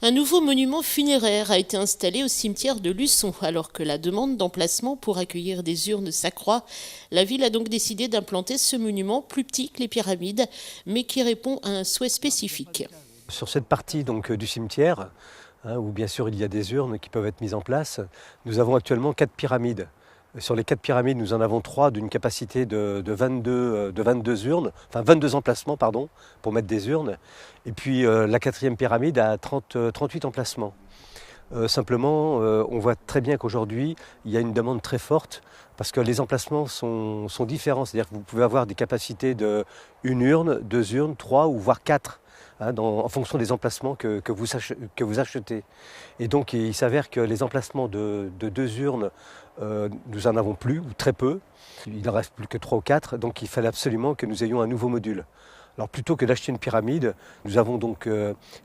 Un nouveau monument funéraire a été installé au cimetière de Luçon. Alors que la demande d'emplacement pour accueillir des urnes s'accroît, la ville a donc décidé d'implanter ce monument plus petit que les pyramides, mais qui répond à un souhait spécifique. Sur cette partie du cimetière, où bien sûr il y a des urnes qui peuvent être mises en place, nous avons actuellement 4 pyramides. Sur les 4 pyramides, nous en avons 3 d'une capacité de 22 urnes, enfin 22 emplacements pardon, pour mettre des urnes. Et puis la 4e pyramide a 38 emplacements. Simplement, on voit très bien qu'aujourd'hui, il y a une demande très forte parce que les emplacements sont différents. C'est-à-dire que vous pouvez avoir des capacités de 1 urne, 2 urnes, 3 ou voire 4. En fonction des emplacements que vous achetez. Et donc il s'avère que les emplacements de 2 urnes, nous en avons plus, ou très peu. Il n'en reste plus que 3 ou 4, donc il fallait absolument que nous ayons un nouveau module. Alors plutôt que d'acheter une pyramide, nous avons donc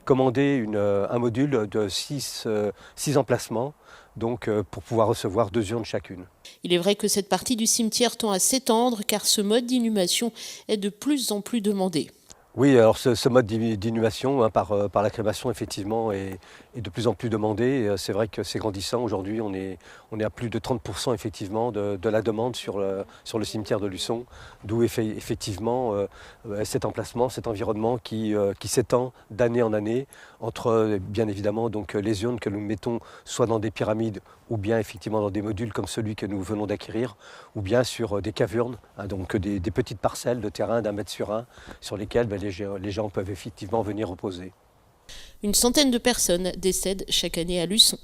commandé un module de 6 emplacements, pour pouvoir recevoir 2 urnes chacune. Il est vrai que cette partie du cimetière tend à s'étendre car ce mode d'inhumation est de plus en plus demandé. Oui, alors ce mode d'inhumation par la crémation, effectivement, est de plus en plus demandé. C'est vrai que c'est grandissant. Aujourd'hui, on est à plus de 30% effectivement de la demande sur le cimetière de Luçon, d'où effectivement cet emplacement, cet environnement qui s'étend d'année en année entre bien évidemment les urnes que nous mettons soit dans des pyramides ou bien effectivement dans des modules comme celui que nous venons d'acquérir, ou bien sur des cavernes, donc des petites parcelles de terrain d'1 m sur 1 sur lesquelles les gens peuvent effectivement venir reposer. Une centaine de personnes décèdent chaque année à Luçon.